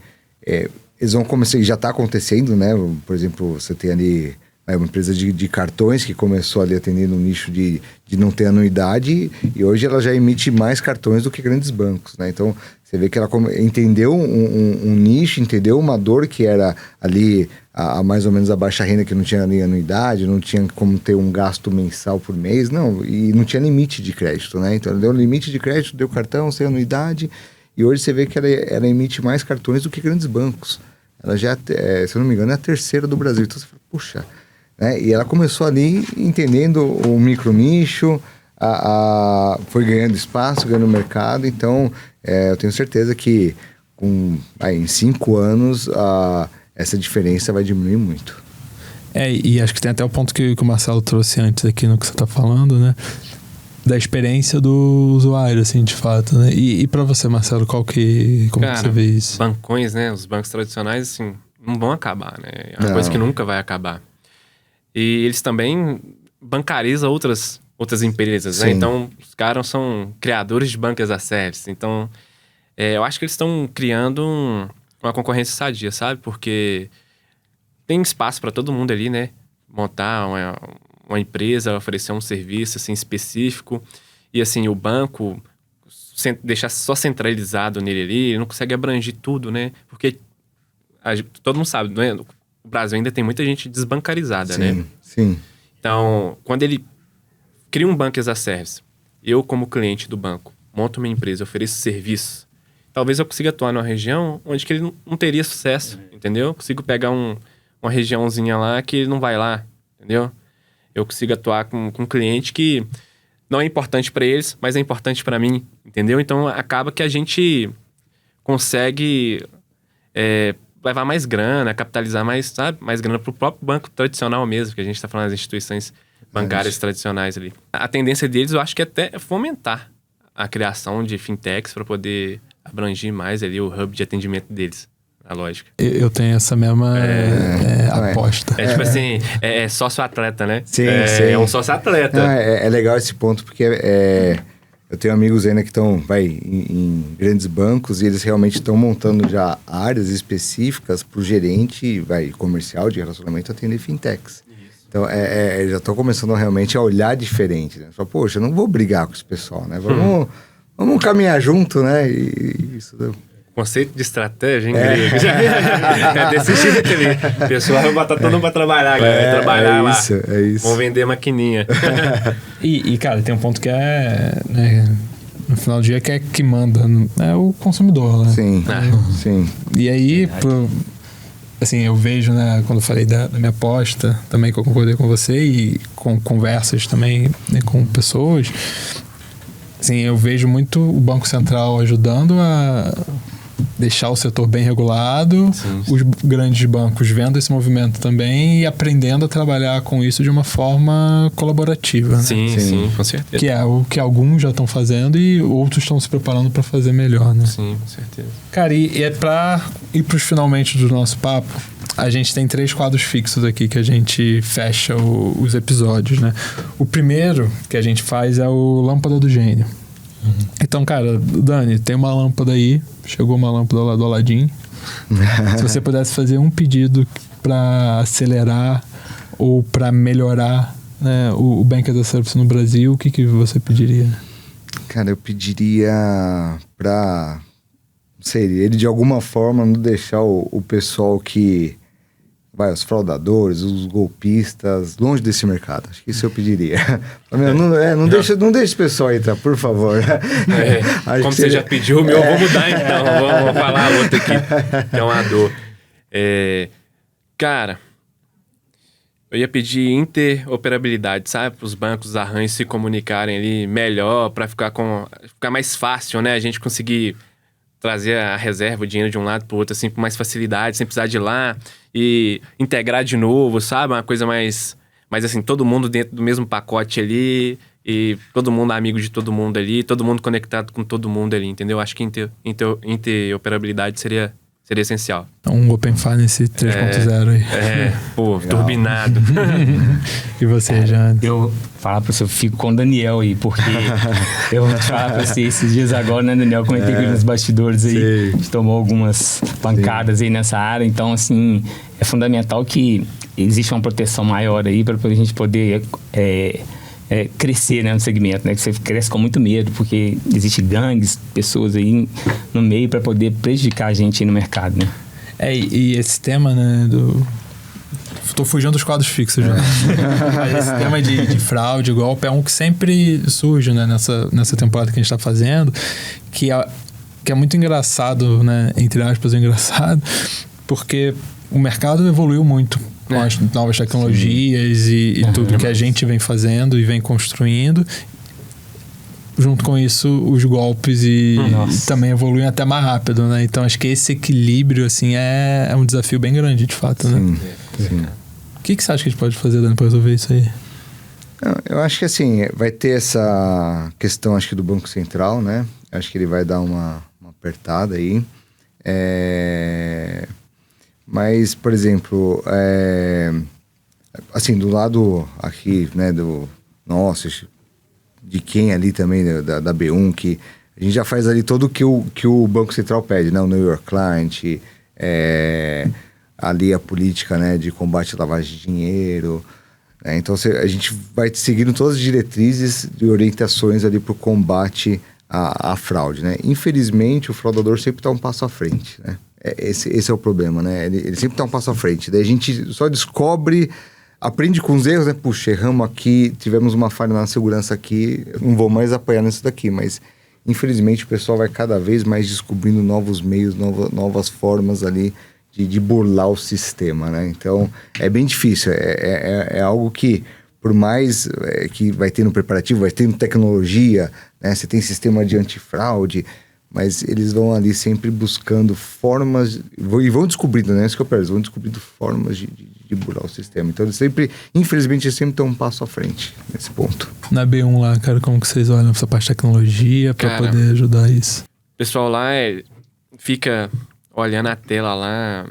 eles vão começar, já está acontecendo, né? Por exemplo, você tem ali uma empresa de cartões que começou ali atendendo um nicho de não ter anuidade, e hoje ela já emite mais cartões do que grandes bancos, né? Então, você vê que ela entendeu um nicho, entendeu uma dor que era ali a mais ou menos a baixa renda, que não tinha ali anuidade, não tinha como ter um gasto mensal por mês, não, e não tinha limite de crédito, né? Então, ela deu limite de crédito, deu cartão sem anuidade, e hoje você vê que ela emite mais cartões do que grandes bancos. Ela já, se eu não me engano, é a terceira do Brasil. Então você fala, puxa, né? E ela começou ali entendendo o micro nicho, foi ganhando espaço, ganhando mercado. Então, eu tenho certeza que em 5 anos essa diferença vai diminuir muito. E acho que tem até o ponto que o Marcelo trouxe antes aqui no que você está falando, né? Da experiência do usuário, assim, de fato, né? E para você, Marcelo, como que você vê isso? Bancões, né? Os bancos tradicionais, assim, não vão acabar, né? É uma coisa que nunca vai acabar. E eles também bancarizam outras empresas, né? Então, os caras são criadores de bancos as a service. Então, eu acho que eles estão criando uma concorrência sadia, sabe? Porque tem espaço para todo mundo ali, né? Montar uma empresa, oferecer um serviço assim, específico, e assim, o banco deixar só centralizado nele ali, ele não consegue abranger tudo, né? Porque todo mundo sabe, né? O Brasil ainda tem muita gente desbancarizada, né? Sim. Então, quando ele cria um banco as a service, eu como cliente do banco, monto minha empresa, ofereço serviço, talvez eu consiga atuar numa região onde que ele não teria sucesso, entendeu? Eu consigo pegar uma regiãozinha lá que ele não vai lá, entendeu? Eu consigo atuar com um cliente que não é importante para eles, mas é importante para mim, entendeu? Então, acaba que a gente consegue levar mais grana, capitalizar mais, sabe? Mais grana pro próprio banco tradicional mesmo, que a gente está falando das instituições bancárias tradicionais ali. A tendência deles, eu acho que até é fomentar a criação de fintechs para poder abranger mais ali o hub de atendimento deles. A lógica. Eu tenho essa mesma aposta. Tipo assim, é sócio-atleta, né? Sim, sim. É um sócio-atleta. É legal esse ponto, porque eu tenho amigos ainda que estão em grandes bancos e eles realmente estão montando já áreas específicas para o gerente comercial de relacionamento atender fintechs. Isso. Então, já estão começando realmente a olhar diferente. Né? Só, poxa, eu não vou brigar com esse pessoal, né? Vamos caminhar junto, né? E isso... Conceito de estratégia em grego. É desse jeito ali. O pessoal vai botar todo mundo pra trabalhar, vai trabalhar lá. É isso. Vão vender maquininha. E, cara, tem um ponto que né, no final do dia que manda. É o consumidor, né? Sim, sim. E aí, assim, eu vejo, né, quando eu falei da minha aposta, também que eu concordei com você e com conversas também, né, com pessoas, assim, eu vejo muito o Banco Central ajudando a deixar o setor bem regulado, sim. Os grandes bancos vendo esse movimento também e aprendendo a trabalhar com isso de uma forma colaborativa. Né? Sim, com certeza. Que é o que alguns já estão fazendo e outros estão se preparando para fazer melhor, né? Sim, com certeza. Cara, e é para ir para os finalmente do nosso papo, a gente tem 3 quadros fixos aqui que a gente fecha os episódios, né? O primeiro que a gente faz é o Lâmpada do Gênio. Então, cara, Dani, tem uma lâmpada aí. Chegou uma lâmpada lá do Aladim. Se você pudesse fazer um pedido para acelerar ou para melhorar, né, o Bank as a Service no Brasil, o que você pediria? Cara, eu pediria para... Não sei, ele de alguma forma não deixar o pessoal que... os fraudadores, os golpistas, longe desse mercado. Acho que isso eu pediria. Não deixa esse pessoal entrar, por favor. Como você já pediu, o meu eu vou mudar então. Vamos falar outro aqui, que é uma dor. Cara, eu ia pedir interoperabilidade, sabe? Para os bancos arranjos se comunicarem ali melhor, para ficar mais fácil, né? A gente conseguir trazer a reserva, o dinheiro de um lado para o outro, assim, com mais facilidade, sem precisar de ir lá e integrar de novo, sabe? Uma coisa mais assim, todo mundo dentro do mesmo pacote ali e todo mundo amigo de todo mundo ali, todo mundo conectado com todo mundo ali, entendeu? Acho que interoperabilidade seria essencial. Então, um Open Finance 3.0 aí. Turbinado. E você, Jane? Eu falar pra você, eu fico com o Daniel aí, porque eu vou te falar pra você, esses dias agora, né, Daniel? Comentei com nos bastidores aí, a gente tomou algumas pancadas aí nessa área, então, assim, é fundamental que exista uma proteção maior aí para a gente poder crescer, né, no segmento, né? Que você cresce com muito medo, porque existe gangues, pessoas aí no meio para poder prejudicar a gente aí no mercado, né? E esse tema, né, Tô fugindo dos quadros fixos já. Mas esse tema de fraude, golpe, é um que sempre surge, né, nessa temporada que a gente tá fazendo, que é muito engraçado, né, entre aspas, engraçado, porque o mercado evoluiu muito com as novas tecnologias e tudo que a gente vem fazendo e vem construindo. Junto com isso, os golpes e também evoluem até mais rápido, né? Então, acho que esse equilíbrio, assim, é um desafio bem grande, de fato, né? Sim. O que você acha que a gente pode fazer, Dani, para resolver isso aí? Eu acho que, assim, vai ter essa questão, acho que, do Banco Central, né? Acho que ele vai dar uma apertada aí. Mas, por exemplo, assim, do lado aqui, né, do nosso... de quem ali também, da B1, que a gente já faz ali todo o que o Banco Central pede, né? O Know Your Client, ali a política, né, de combate à lavagem de dinheiro. Né? Então, a gente vai seguindo todas as diretrizes e orientações ali para o combate à fraude, né? Infelizmente, o fraudador sempre está um passo à frente, né? Esse é o problema, né? Ele sempre está um passo à frente. Daí a gente só descobre... Aprende com os erros, né? Puxa, erramos aqui, tivemos uma falha na segurança aqui, não vou mais apoiar nisso daqui, mas infelizmente o pessoal vai cada vez mais descobrindo novos meios, novas formas ali de burlar o sistema, né? Então, é bem difícil, é algo que, por mais que vai ter no preparativo, vai ter no tecnologia, né? Você tem sistema de antifraude, Mas eles vão ali sempre buscando formas... E vão descobrindo, né? Isso que eu penso. Vão descobrindo formas de burlar o sistema. Então, eles sempre... Infelizmente, eles sempre estão um passo à frente nesse ponto. Na B1 lá, cara, como que vocês olham essa parte de tecnologia pra poder ajudar isso? O pessoal lá fica olhando a tela lá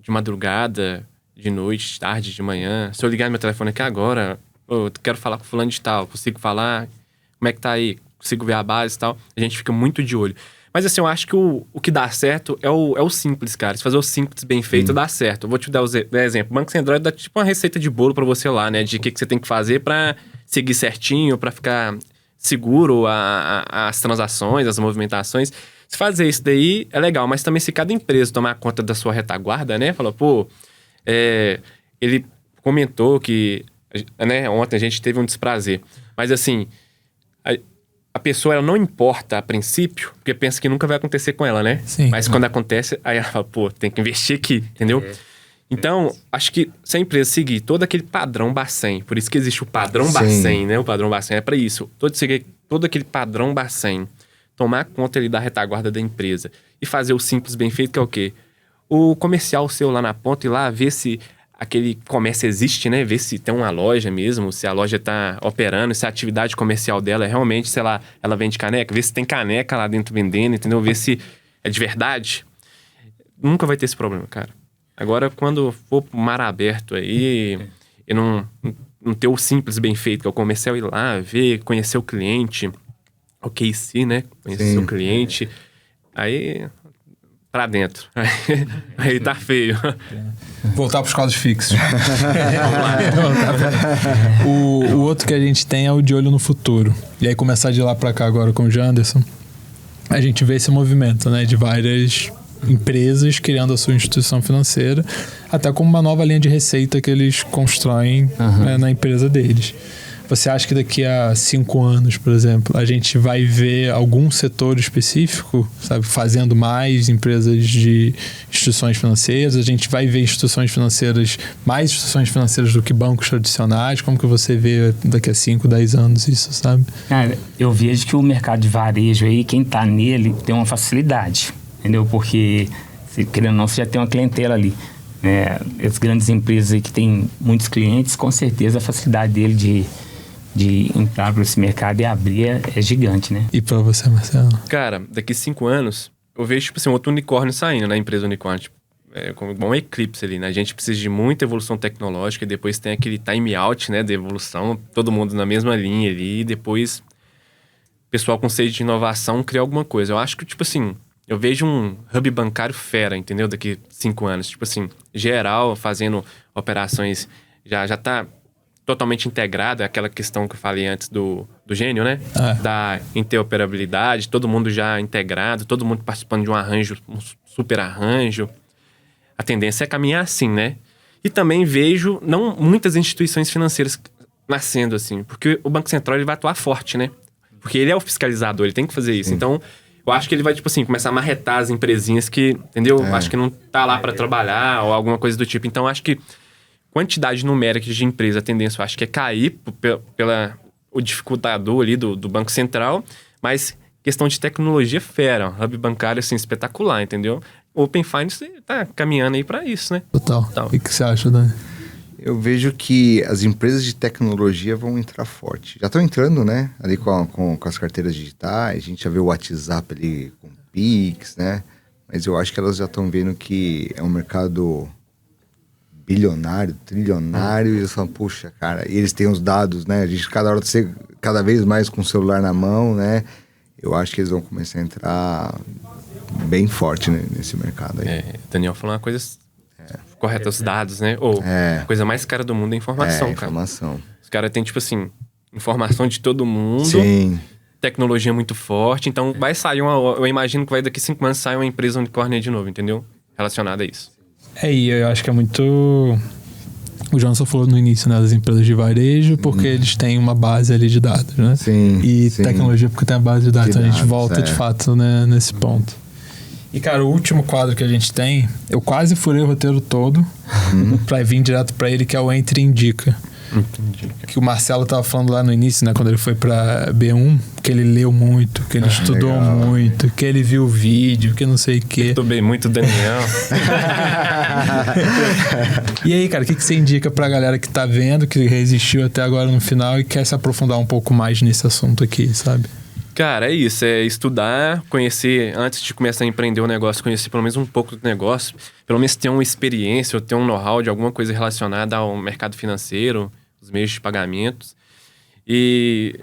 de madrugada, de noite, de tarde, de manhã. Se eu ligar meu telefone aqui agora, eu quero falar com fulano de tal, consigo falar? Como é que tá aí? Consigo ver a base e tal? A gente fica muito de olho. Mas assim, eu acho que o que dá certo é o simples, cara. Se fazer o simples bem feito, dá certo. Eu vou te dar o exemplo. O Banco Central dá tipo uma receita de bolo pra você lá, né? De o que você tem que fazer pra seguir certinho, pra ficar seguro as transações, as movimentações. Se fazer isso daí, é legal. Mas também se cada empresa tomar conta da sua retaguarda, né? Falou, pô, ele comentou que... né, ontem a gente teve um desprazer. Mas assim... A pessoa, ela não importa a princípio, porque pensa que nunca vai acontecer com ela, né? Sim. Mas quando acontece, aí ela fala, pô, tem que investir aqui, entendeu? Então, acho que se a empresa seguir todo aquele padrão Bacen, por isso que existe o padrão Bacen, né? O padrão Bacen é para isso. Todo aquele padrão Bacen, tomar conta ali da retaguarda da empresa e fazer o simples bem feito, que é o quê? O comercial seu lá na ponta e lá ver se aquele comércio existe, né? Ver se tem uma loja mesmo, se a loja tá operando, se a atividade comercial dela é realmente, sei lá, ela vende caneca, ver se tem caneca lá dentro vendendo, entendeu? Ver se é de verdade. Nunca vai ter esse problema, cara. Agora, quando for pro mar aberto aí e não ter o simples bem feito, que é o comercial ir lá, ver, conhecer o cliente, o KC, né? Conhecer o cliente, aí... pra dentro. Aí tá feio. Voltar pros quadros fixos. O outro que a gente tem é o de olho no futuro. E aí começar de lá pra cá agora com o Janderson, a gente vê esse movimento, né? De várias empresas criando a sua instituição financeira, até como uma nova linha de receita que eles constroem na empresa deles. Você acha que daqui a 5 anos, por exemplo, a gente vai ver algum setor específico, sabe, fazendo mais empresas de instituições financeiras? A gente vai ver mais instituições financeiras do que bancos tradicionais? Como que você vê daqui a 5, 10 anos isso, sabe? Cara, eu vejo que o mercado de varejo aí, quem tá nele, tem uma facilidade, entendeu? Porque, querendo ou não, você já tem uma clientela ali. As grandes empresas aí que têm muitos clientes, com certeza a facilidade dele de entrar para esse mercado e abrir é gigante, né? E para você, Marcelo? Cara, daqui 5 anos, eu vejo, tipo assim, outro unicórnio saindo na empresa unicórnio. Tipo, como um eclipse ali, né? A gente precisa de muita evolução tecnológica e depois tem aquele time out, né? De evolução, todo mundo na mesma linha ali e depois o pessoal com sede de inovação criar alguma coisa. Eu acho que, tipo assim, eu vejo um hub bancário fera, entendeu? Daqui 5 anos. Tipo assim, geral, fazendo operações, já tá... totalmente integrado, aquela questão que eu falei antes do gênio, né? Da interoperabilidade, todo mundo já integrado, todo mundo participando de um arranjo, um super arranjo. A tendência é caminhar assim, né? E também vejo não muitas instituições financeiras nascendo assim, porque o Banco Central ele vai atuar forte, né? Porque ele é o fiscalizador, ele tem que fazer isso. Então, eu acho que ele vai, tipo assim, começar a marretar as empresinhas que, entendeu? Acho que não tá lá para trabalhar ou alguma coisa do tipo. Então, acho que quantidade numérica de empresa, a tendência eu acho que é cair o dificultador ali do Banco Central, mas questão de tecnologia fera, hub bancário assim, espetacular, entendeu? O Open Finance tá caminhando aí para isso, né? Total. O que você acha, Dani? Eu vejo que as empresas de tecnologia vão entrar forte. Já estão entrando, né? Ali com as carteiras digitais, a gente já vê o WhatsApp ali com Pix, né? Mas eu acho que elas já estão vendo que é um mercado... bilionário, trilionário, e eles falam, puxa, cara, e eles têm os dados, né? A gente cada vez mais com o celular na mão, né? Eu acho que eles vão começar a entrar bem forte, né, nesse mercado aí. Daniel falou uma coisa correta, os dados, né? A coisa mais cara do mundo é informação, cara. Informação. Os caras têm, tipo assim, informação de todo mundo. Sim. Tecnologia muito forte, então vai sair eu imagino que vai daqui 5 anos sair uma empresa unicórnio de novo, entendeu? Relacionada a isso. E eu acho que é muito... O Johnson falou no início, né, das empresas de varejo, porque eles têm uma base ali de dados, né? Sim. E tecnologia porque tem a base de dados. Então a gente volta de fato, né, nesse ponto. E, cara, o último quadro que a gente tem, eu quase furei o roteiro todo pra vir direto pra ele, que é o Entre Indica. Que o Marcelo tava falando lá no início, né, quando ele foi pra B1, que ele leu muito, que ele estudou legal. muito, que ele viu vídeo, que não sei o quê. Estudei muito Daniel. E aí, cara, o que você indica pra galera que tá vendo, que resistiu até agora no final e quer se aprofundar um pouco mais nesse assunto aqui, sabe? Cara, é isso. É estudar, conhecer, antes de começar a empreender o negócio, conhecer pelo menos um pouco do negócio. Pelo menos ter uma experiência ou ter um know-how de alguma coisa relacionada ao mercado financeiro, os meios de pagamentos. E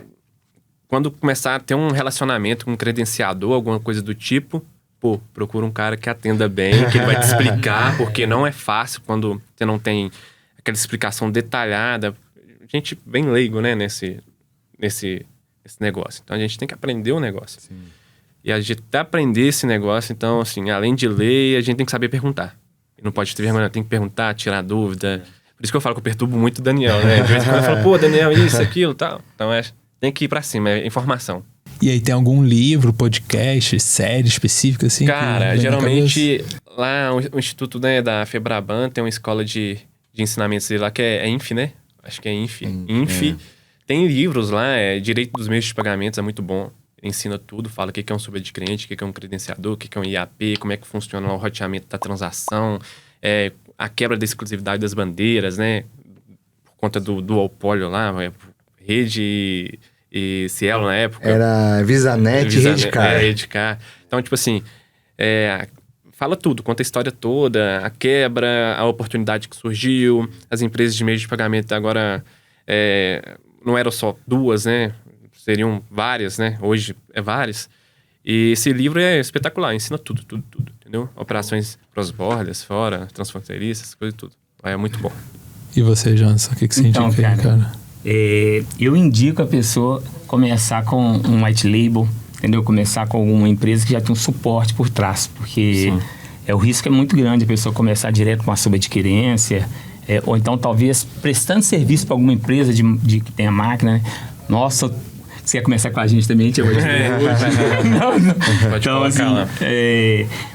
quando começar a ter um relacionamento com um credenciador, alguma coisa do tipo, procura um cara que atenda bem, que ele vai te explicar, porque não é fácil quando você não tem aquela explicação detalhada. A gente bem leigo, né, nesse negócio. Então, a gente tem que aprender o negócio. Sim. E a gente até aprender esse negócio, então, assim, além de ler, a gente tem que saber perguntar. Não pode ter vergonha, tem que perguntar, tirar dúvida. Por isso que eu falo que eu perturbo muito o Daniel, né? De vez em quando eu falo, Daniel, isso, aquilo, tal. Então, tem que ir pra cima, é informação. E aí tem algum livro, podcast, série específica, assim? Cara, geralmente, lá o Instituto, né, da Febraban tem uma escola de ensinamentos lá, que é INF, né? Acho que é INF. INF. Tem livros lá, Direito dos Meios de Pagamentos, é muito bom. Ensina tudo, fala o que é um subadquirente, o que é um credenciador, o que é um IAP, como é que funciona o roteamento da transação, a quebra da exclusividade das bandeiras, né? Por conta do duopólio lá, Rede e Cielo na época. Era VisaNet e Redcar. Redcar. Então, tipo assim, fala tudo, conta a história toda, a quebra, a oportunidade que surgiu, as empresas de meios de pagamento agora... não eram só duas, né? Seriam várias, né? Hoje é várias. E esse livro é espetacular, ensina tudo, entendeu? Operações cross-borders, fora, transfronteiriças, coisa e tudo. É muito bom. E você, Janson, o que você indica aí, cara? Eu indico a pessoa começar com um white label, entendeu? Começar com alguma empresa que já tem um suporte por trás, porque o risco é muito grande a pessoa começar direto com a subadquirência, ou então talvez prestando serviço para alguma empresa que tenha máquina, né? Nossa, você quer começar com a gente também? Não. Pode Então, colocar assim, lá.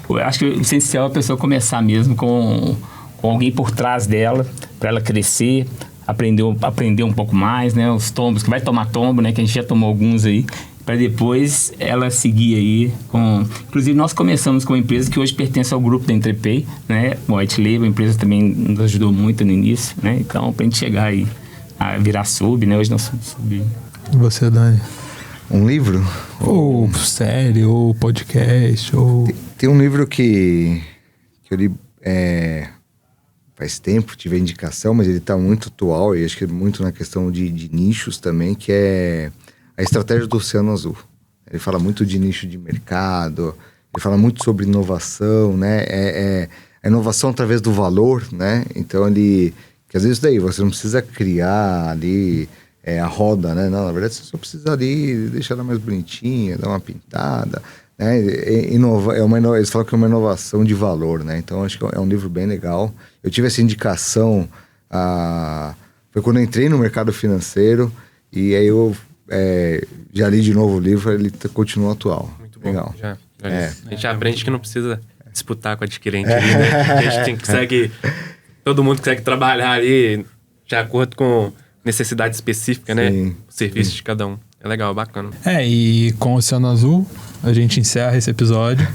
eu acho que o essencial é a pessoa começar mesmo com alguém por trás dela, para ela crescer, aprender um pouco mais, né? Os tombos, que vai tomar tombo, né? Que a gente já tomou alguns aí, para depois ela seguir aí com... Inclusive, nós começamos com uma empresa que hoje pertence ao grupo da Entrepay, né? O White Label, a empresa também nos ajudou muito no início, né? Então, para a gente chegar aí a virar sub, né? Hoje nós somos sub. E você, Dani? Um livro? Ou série, ou podcast, ou... Tem um livro que eu li faz tempo, tive a indicação, mas ele está muito atual e acho que é muito na questão de nichos também, que é A Estratégia do Oceano Azul. Ele fala muito de nicho de mercado, ele fala muito sobre inovação, né? A inovação através do valor, né? Então, que às vezes daí você não precisa criar ali a roda, né? Não, na verdade, você só precisa ali deixar ela mais bonitinha, dar uma pintada, né? Eles falam que é uma inovação de valor, né? Então, acho que é um livro bem legal. Eu tive essa indicação, foi quando eu entrei no mercado financeiro, e aí eu já li de novo o livro, ele continua atual. Muito bom. Legal. A gente aprende que não precisa disputar com o adquirente ali, né? A gente consegue... Todo mundo consegue trabalhar ali de acordo com necessidade específica, né? O serviço de cada um. É legal, bacana. E com o Oceano Azul, a gente encerra esse episódio.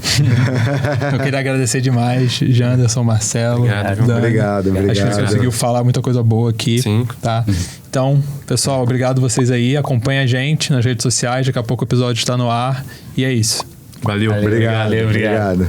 Eu queria agradecer demais, Janderson, Marcelo. Obrigado, Dani. Obrigado. Acho que você conseguiu falar muita coisa boa aqui. Sim. Tá? Então, pessoal, obrigado vocês aí. Acompanha a gente nas redes sociais. Daqui a pouco o episódio está no ar. E é isso. Valeu. Valeu. Obrigado.